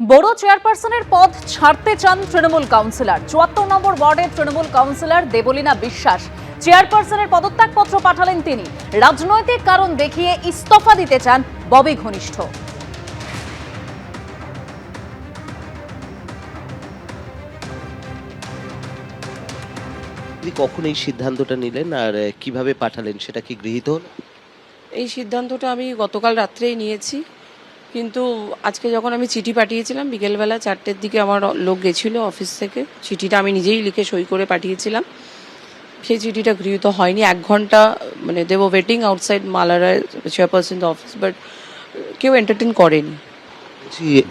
বড় চেয়ারপারসনের পদ ছাড়তে চান তৃণমূল কাউন্সিলর। ৭৪ নম্বর ওয়ার্ডের তৃণমূল কাউন্সিলর দেবলীনা বিশ্বাস চেয়ারপারসনের পদত্যাগপত্র পাঠালেন তিনি। রাজনৈতিক কারণ দেখিয়ে ইস্তফা দিতে চান ববি ঘনিষ্ঠ। কখন এই সিদ্ধান্তটা নিলেন আর কিভাবে পাঠালেন, সেটা কি গৃহীত হলো? এই সিদ্ধান্তটা আমি গতকাল রাত্রেই নিয়েছি, কিন্তু আজকে যখন আমি চিঠি পাঠিয়েছিলাম বিকেলবেলা 4টের দিকে আমার লোক গেছিলো অফিস থেকে, চিঠিটা আমি নিজেই লিখে সই করে পাঠিয়েছিলাম। সেই চিঠিটা গৃহীত হয়নি। 1 ঘন্টা মানে দেব ওয়েটিং আউটসাইড মালারা চেয়ারপারসন অফিস, বাট কেউ এন্টারটেন করেনি।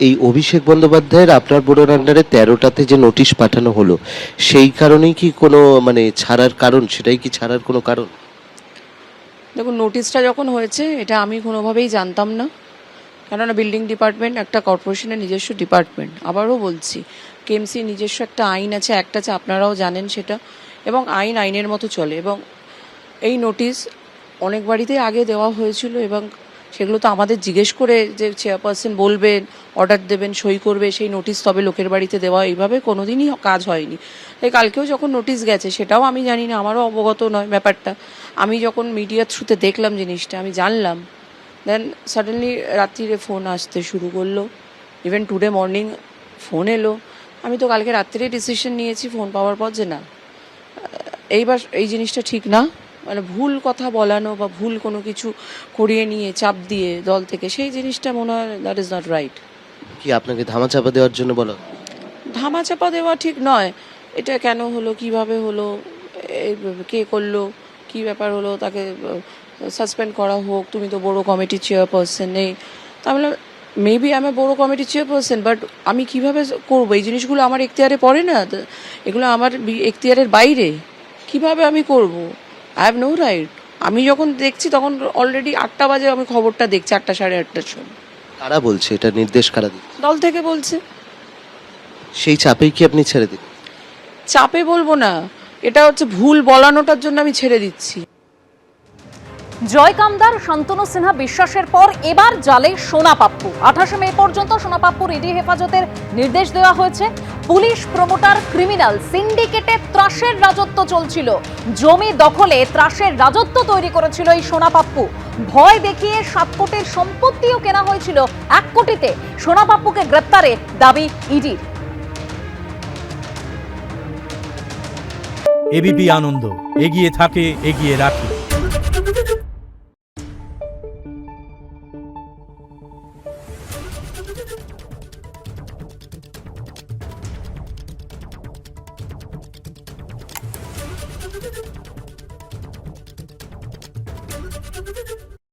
এই অভিষেক বন্দ্যোপাধ্যায়ের আপনার বোর্ডের আন্ডারে 13টাতে যে নোটিশ পাঠানো হলো, সেই কারণেই কি কোনো ছাড়ার কারণ, সেটাই কি ছাড়ার কোনো কারণ? দেখুন, নোটিশটা যখন হয়েছে এটা আমি কোনোভাবেই জানতাম না, কেননা বিল্ডিং ডিপার্টমেন্ট একটা কর্পোরেশনের নিজস্ব ডিপার্টমেন্ট। আবারও বলছি, কেএমসি নিজস্ব একটা আইন আছে, একটা আছে, আপনারাও জানেন সেটা, এবং আইনের মতো চলে। এবং এই নোটিশ অনেক বাড়িতেই আগে দেওয়া হয়েছিল, এবং সেগুলো তো আমাদের জিজ্ঞেস করে যে চেয়ারপারসন বলবেন, অর্ডার দেবেন, সই করবে, সেই নোটিশ তবে লোকের বাড়িতে দেওয়া, এইভাবে কোনোদিনই কাজ হয়নি। তাই কালকেও যখন নোটিশ গেছে সেটাও আমি জানি না, আমারও অবগত নয় ব্যাপারটা। আমি যখন মিডিয়ার থ্রুতে দেখলাম জিনিসটা, আমি জানলাম। দেন সাডেনলি রাত্রিরে ফোন আসতে শুরু করলো, ইভেন টুডে মর্নিং ফোন এলো। আমি তো কালকে রাত্রে ডিসিশন নিয়েছি ফোন পাওয়ার পর যে না, এইবার এই জিনিসটা ঠিক না। ভুল কথা বলানো বা ভুল কোনো কিছু করিয়ে নিয়ে চাপ দিয়ে দল থেকে, সেই জিনিসটা মনে হয় দ্যাট ইজ নট রাইট। কি আপনাকে ধামাচাপা দেওয়ার জন্য বলা? ধামাচাপা দেওয়া ঠিক নয়। এটা কেন হলো, কিভাবে হলো, কে করলো, কি ব্যাপার হলো, তাকে সাসপেন্ড করা হোক, তুমি তো বড় কমিটির চেয়ারপারসন নেই। তাহলে মেবি আমি বড় কমিটির চেয়ারপারসন, বাট আমি কিভাবে করবো? এই জিনিসগুলো আমার এখতিয়ারে পড়ে না, এগুলো আমার এখতিয়ারের বাইরে। কিভাবে আমি করব? I have no right. আমি যখন দেখছি তখন অলরেডি 8টা বাজে, আমি খবরটা দেখছি 8টা, 8:30টার সময়। কারা বলছে এটা, নির্দেশ কারা দিচ্ছে? দল থেকে বলছে। সেই চাপেই কি আপনি ছেড়ে দিন? চাপে বলবো না, এটা হচ্ছে ভুল বলানোটার জন্য আমি ছেড়ে দিচ্ছি। জয় কামদার, শান্তনু সিনহা বিশ্বাসের পর এবার জালে সোনা পাপ্পু। 28 মে পর্যন্ত সোনা পাপ্পুর ইডি হেফাজতের নির্দেশ দেওয়া হয়েছে। পুলিশ, প্রমোটার, ক্রিমিনাল সিন্ডিকেটে ত্রাসের রাজত্ব চলছিল। জমি দখলে ত্রাসের রাজত্ব তৈরি করেছিল এই সোনা পাপ্পু। ভয় দেখিয়ে 7 কোটির সম্পত্তিও কেনা হয়েছিল 1 কোটিতে। সোনা পাপ্পুকে গ্রেপ্তারে দাবি ইডির। এবিপি আনন্দ, এগিয়ে থাকে, এগিয়ে রাখে।